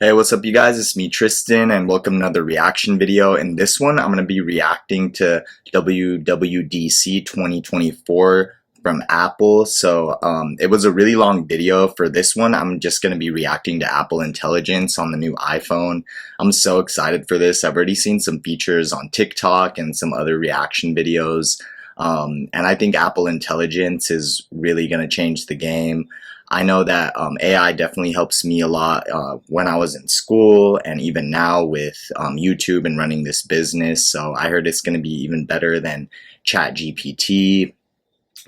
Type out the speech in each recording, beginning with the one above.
Hey, what's up you guys? It's me Tristan and welcome to another reaction video. In this one, I'm going to be reacting to WWDC 2024 from Apple. So it was a really long video. For this one, I'm just going to be reacting to Apple Intelligence on the new iPhone. I'm so excited for this. I've already seen some features on TikTok and some other reaction videos. And I think Apple Intelligence is really going to change the game. I know that AI definitely helps me a lot when I was in school and even now with YouTube and running this business. So I heard it's going to be even better than ChatGPT.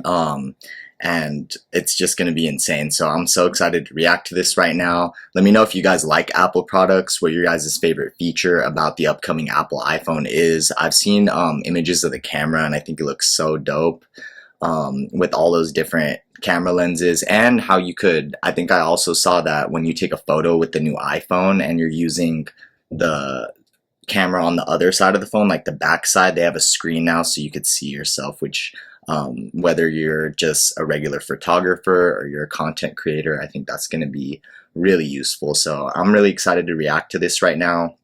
And it's just going to be insane. So I'm so excited to react to this right now. Let me know if you guys like Apple products, what your guys' favorite feature about the upcoming Apple iPhone is. I've seen images of the camera and I think it looks so dope with all those different camera lenses and how you could, I think I also saw that when you take a photo with the new iPhone and you're using the camera on the other side of the phone, like the back side, they have a screen now so you could see yourself, which whether you're just a regular photographer or you're a content creator, I think that's going to be really useful. So I'm really excited to react to this right now.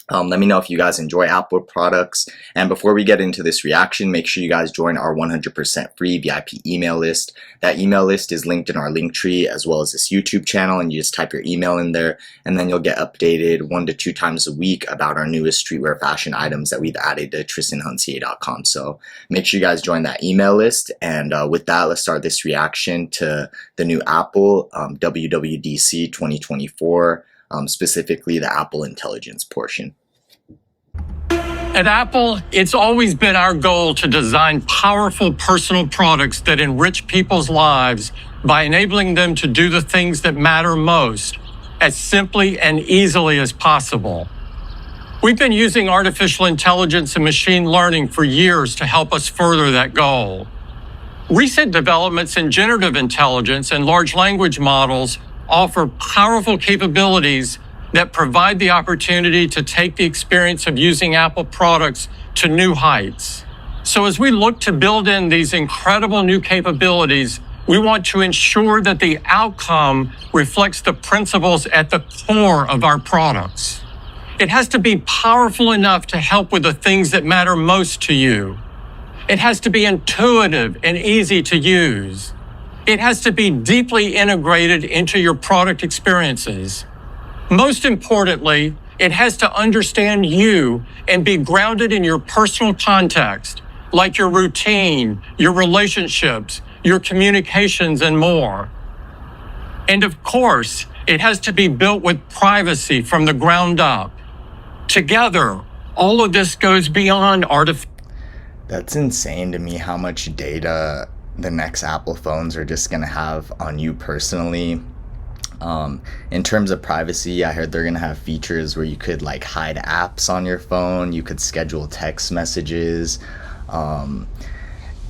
Let me know if you guys enjoy Apple products. And before we get into this reaction, make sure you guys join our 100% free VIP email list. That email list is linked in our link tree as well as this YouTube channel, and you just type your email in there and then you'll get updated 1 to 2 times a week about our newest streetwear fashion items that we've added to tristanhuncier.com. So make sure you guys join that email list. And with that, let's start this reaction to the new Apple WWDC 2024. Specifically the Apple Intelligence portion. At Apple, it's always been our goal to design powerful personal products that enrich people's lives by enabling them to do the things that matter most as simply and easily as possible. We've been using artificial intelligence and machine learning for years to help us further that goal. Recent developments in generative intelligence and large language models offer powerful capabilities that provide the opportunity to take the experience of using Apple products to new heights. So as we look to build in these incredible new capabilities, we want to ensure that the outcome reflects the principles at the core of our products. It has to be powerful enough to help with the things that matter most to you. It has to be intuitive and easy to use. It has to be deeply integrated into your product experiences. Most importantly, it has to understand you and be grounded in your personal context, like your routine, your relationships, your communications, and more. And of course, it has to be built with privacy from the ground up. Together, all of this goes beyond artificial. That's insane to me how much data the next Apple phones are just gonna have on you personally. In terms of privacy, I heard they're gonna have features where you could like hide apps on your phone, you could schedule text messages.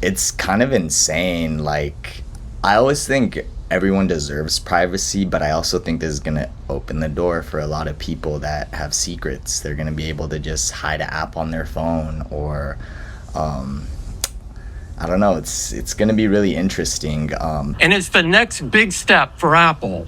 It's kind of insane. Like, I always think everyone deserves privacy, but I also think this is gonna open the door for a lot of people that have secrets. They're gonna be able to just hide an app on their phone, or I don't know, it's going to be really interesting. And it's the next big step for Apple.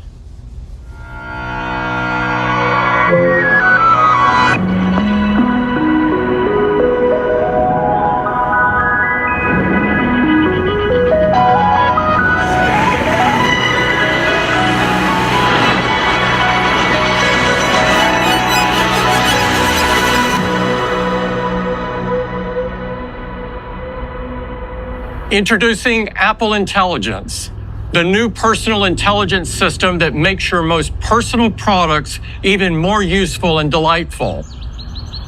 Introducing Apple Intelligence, the new personal intelligence system that makes your most personal products even more useful and delightful.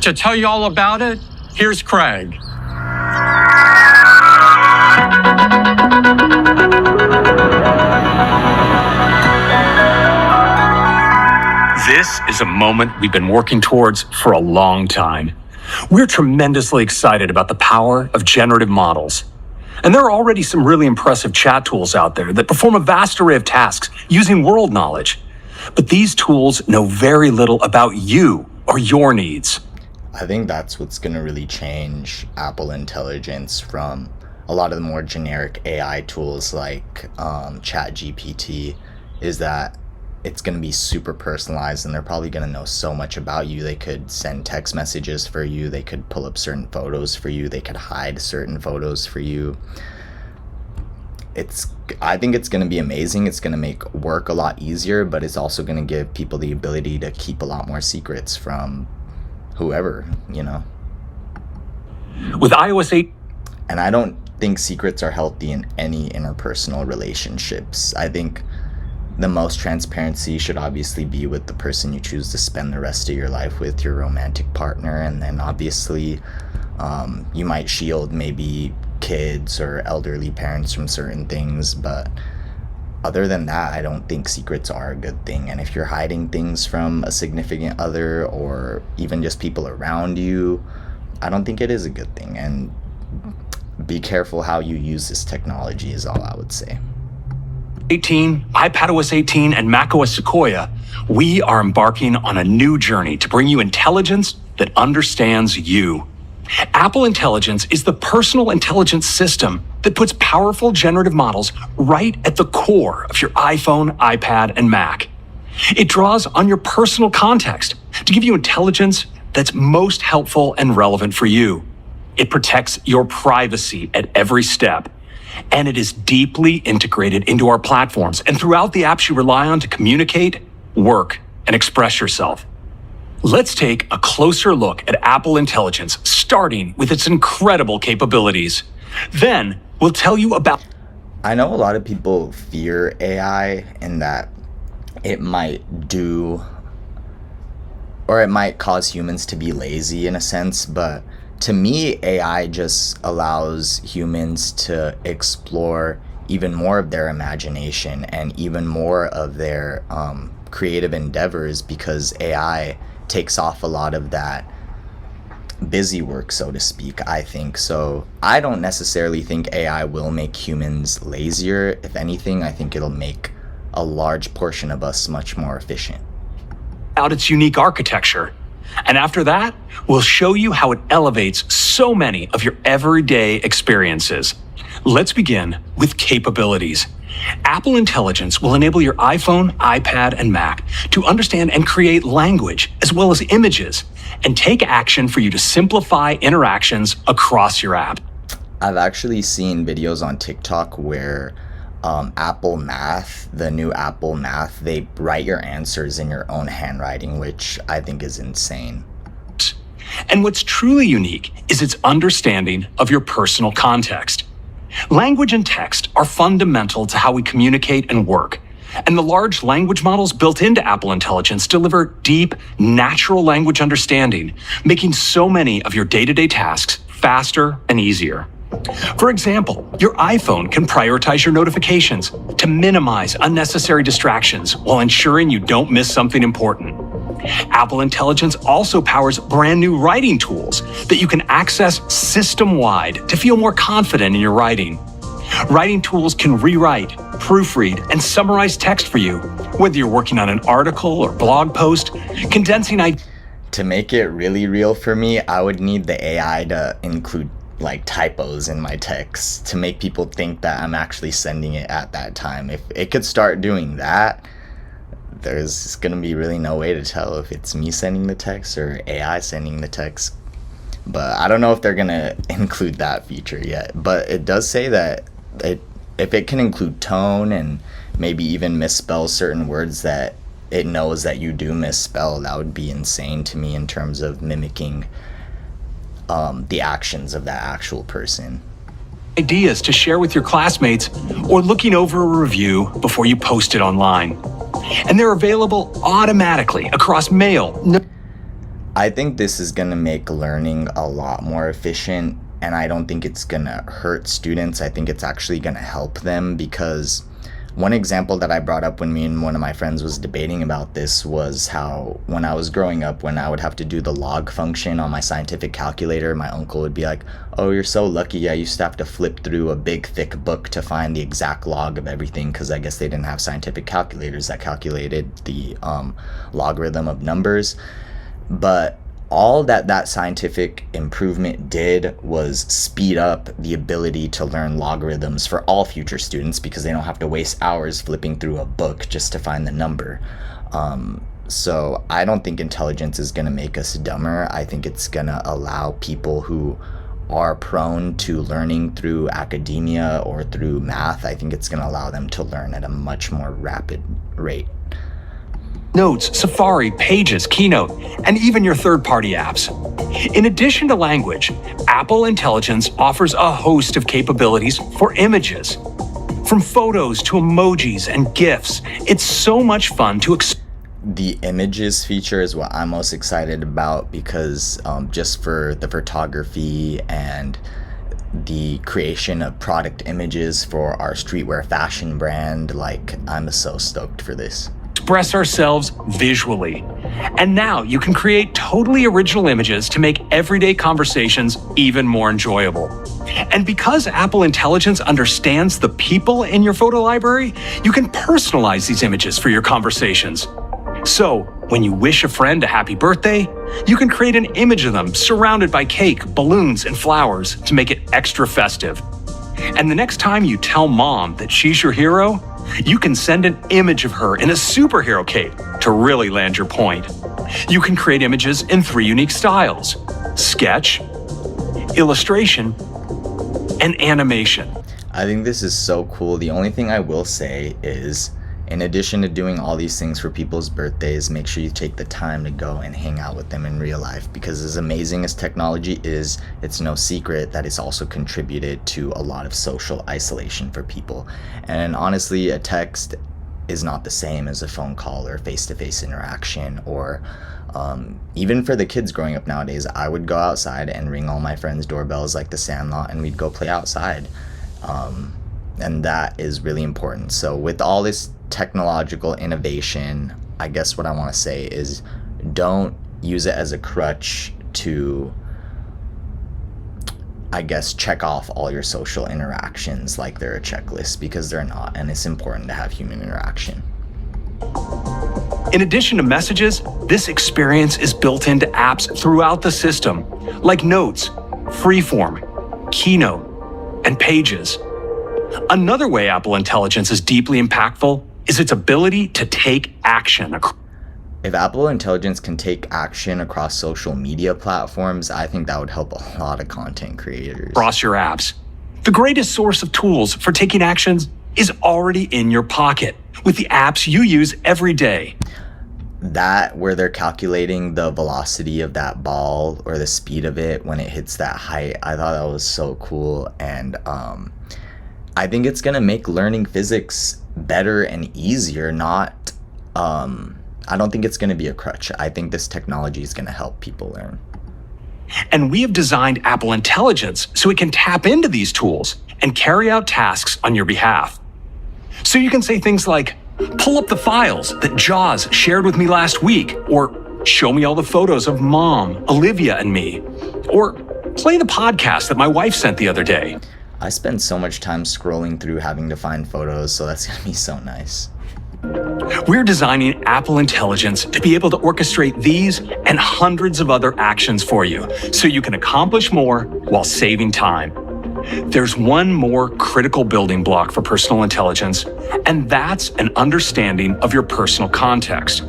To tell you all about it, here's Craig. This is a moment we've been working towards for a long time. We're tremendously excited about the power of generative models. And there are already some really impressive chat tools out there that perform a vast array of tasks using world knowledge. But these tools know very little about you or your needs. I think that's what's going to really change Apple Intelligence from a lot of the more generic AI tools like ChatGPT, is that it's going to be super personalized, and they're probably going to know so much about you. They could send text messages for you, they could pull up certain photos for you, they could hide certain photos for you. I think it's going to be amazing. It's going to make work a lot easier, but it's also going to give people the ability to keep a lot more secrets from whoever, you know. With iOS 8, and I don't think secrets are healthy in any interpersonal relationships. I think the most transparency should obviously be with the person you choose to spend the rest of your life with, your romantic partner, and then obviously you might shield maybe kids or elderly parents from certain things, but other than that, I don't think secrets are a good thing. And if you're hiding things from a significant other or even just people around you, I don't think it is a good thing. And be careful how you use this technology is all I would say. 18, iPadOS 18, and macOS Sequoia, we are embarking on a new journey to bring you intelligence that understands you. Apple Intelligence is the personal intelligence system that puts powerful generative models right at the core of your iPhone, iPad, and Mac. It draws on your personal context to give you intelligence that's most helpful and relevant for you. It protects your privacy at every step, and it is deeply integrated into our platforms and throughout the apps you rely on to communicate, work, and express yourself. Let's take a closer look at Apple Intelligence, starting with its incredible capabilities. Then, we'll tell you about... I know a lot of people fear AI and that it might do, or it might cause humans to be lazy in a sense, but to me, AI just allows humans to explore even more of their imagination and even more of their creative endeavors, because AI takes off a lot of that busy work, so to speak, I think. So I don't necessarily think AI will make humans lazier. If anything, I think it'll make a large portion of us much more efficient. Out its unique architecture. And after that, we'll show you how it elevates so many of your everyday experiences. Let's begin with capabilities. Apple Intelligence will enable your iPhone, iPad, and Mac to understand and create language as well as images and take action for you to simplify interactions across your app. I've actually seen videos on TikTok where Apple Math, the new Apple Math, they write your answers in your own handwriting, which I think is insane. And what's truly unique is its understanding of your personal context. Language and text are fundamental to how we communicate and work, and the large language models built into Apple Intelligence deliver deep, natural language understanding, making so many of your day-to-day tasks faster and easier. For example, your iPhone can prioritize your notifications to minimize unnecessary distractions while ensuring you don't miss something important. Apple Intelligence also powers brand new writing tools that you can access system-wide to feel more confident in your writing. Writing tools can rewrite, proofread, and summarize text for you, whether you're working on an article or blog post, condensing ideas. To make it really real for me, I would need the AI to include like typos in my text to make people think that I'm actually sending it at that time. If it could start doing that, there's gonna be really no way to tell if it's me sending the text or AI sending the text. But I don't know if they're gonna include that feature yet. But it does say that if it can include tone and maybe even misspell certain words that it knows that you do misspell, that would be insane to me in terms of mimicking the actions of that actual person. Ideas to share with your classmates or looking over a review before you post it online. And they're available automatically across mail. I think this is going to make learning a lot more efficient, and I don't think it's going to hurt students. I think it's actually going to help them, because one example that I brought up when me and one of my friends was debating about this was how when I was growing up, when I would have to do the log function on my scientific calculator, my uncle would be like, "Oh, you're so lucky. I used to have to flip through a big thick book to find the exact log of everything," because I guess they didn't have scientific calculators that calculated the logarithm of numbers. But all that scientific improvement did was speed up the ability to learn logarithms for all future students, because they don't have to waste hours flipping through a book just to find the number. So I don't think intelligence is going to make us dumber. I think it's going to allow people who are prone to learning through academia or through math, I think it's going to allow them to learn at a much more rapid rate. Notes, Safari, Pages, Keynote, and even your third-party apps. In addition to language, Apple Intelligence offers a host of capabilities for images. From photos to emojis and GIFs, it's so much fun to The images feature is what I'm most excited about, because just for the photography and the creation of product images for our streetwear fashion brand, like, I'm so stoked for this. express ourselves visually. And now you can create totally original images to make everyday conversations even more enjoyable. And because Apple Intelligence understands the people in your photo library, you can personalize these images for your conversations. So, when you wish a friend a happy birthday, you can create an image of them surrounded by cake, balloons, and flowers to make it extra festive. And the next time you tell mom that she's your hero, you can send an image of her in a superhero cape to really land your point. You can create images in 3 unique styles: sketch, illustration, and animation. I think this is so cool. The only thing I will say is, in addition to doing all these things for people's birthdays, make sure you take the time to go and hang out with them in real life, because as amazing as technology is, it's no secret that it's also contributed to a lot of social isolation for people. And honestly, a text is not the same as a phone call or face-to-face interaction, or even for the kids growing up nowadays, I would go outside and ring all my friends' doorbells like the Sandlot, and we'd go play outside. And that is really important. So with all this technological innovation, I guess what I want to say is, don't use it as a crutch to, I guess, check off all your social interactions like they're a checklist, because they're not, and it's important to have human interaction. In addition to messages, this experience is built into apps throughout the system, like Notes, Freeform, Keynote, and Pages. Another way Apple Intelligence is deeply impactful is its ability to take action. If Apple Intelligence can take action across social media platforms, I think that would help a lot of content creators. Across your apps. The greatest source of tools for taking actions is already in your pocket with the apps you use every day. That, where they're calculating the velocity of that ball or the speed of it when it hits that height, I thought that was so cool. And I think it's going to make learning physics better and easier, not, I don't think it's going to be a crutch. I think this technology is going to help people learn. And we have designed Apple Intelligence so it can tap into these tools and carry out tasks on your behalf. So you can say things like, pull up the files that Jaws shared with me last week, or show me all the photos of Mom, Olivia, and me, or play the podcast that my wife sent the other day. I spend so much time scrolling through having to find photos, so that's going to be so nice. We're designing Apple Intelligence to be able to orchestrate these and hundreds of other actions for you, so you can accomplish more while saving time. There's one more critical building block for personal intelligence, and that's an understanding of your personal context.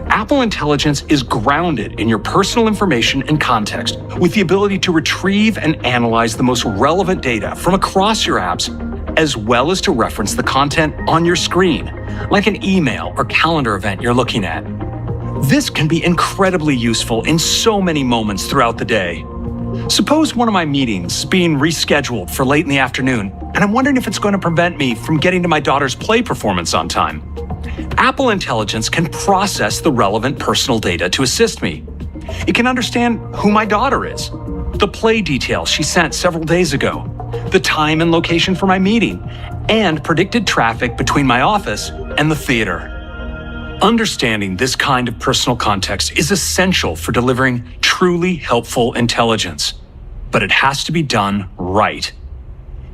Apple Intelligence is grounded in your personal information and context, with the ability to retrieve and analyze the most relevant data from across your apps, as well as to reference the content on your screen, like an email or calendar event you're looking at. This can be incredibly useful in so many moments throughout the day. Suppose one of my meetings is being rescheduled for late in the afternoon, and I'm wondering if it's going to prevent me from getting to my daughter's play performance on time. Apple Intelligence can process the relevant personal data to assist me. It can understand who my daughter is, the play details she sent several days ago, the time and location for my meeting, and predicted traffic between my office and the theater. Understanding this kind of personal context is essential for delivering truly helpful intelligence, but it has to be done right.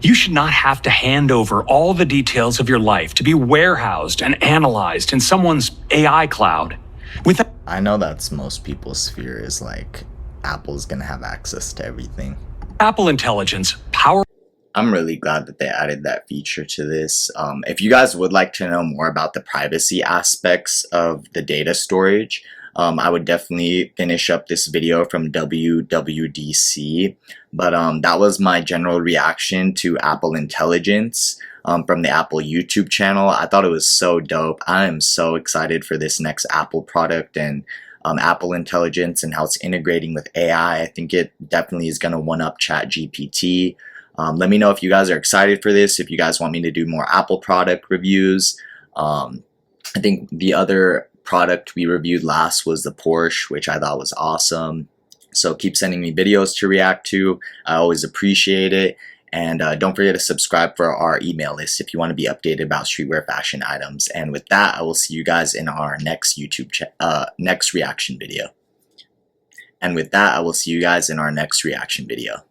You should not have to hand over all the details of your life to be warehoused and analyzed in someone's AI cloud. With I know that's most people's fear is like Apple's gonna have access to everything. Apple Intelligence, power. I'm really glad that they added that feature to this. If you guys would like to know more about the privacy aspects of the data storage, I would definitely finish up this video from WWDC. But that was my general reaction to Apple Intelligence from the Apple YouTube channel. I thought it was so dope. I am so excited for this next Apple product and Apple Intelligence and how it's integrating with AI. I think it definitely is going to one-up ChatGPT. Let me know if you guys are excited for this, if you guys want me to do more Apple product reviews. I think the other product we reviewed last was the Porsche, which I thought was awesome. So keep sending me videos to react to. I always appreciate it. And don't forget to subscribe for our email list if you want to be updated about streetwear fashion items. And with that, I will see you guys in our next next reaction video. And with that, I will see you guys in our next reaction video.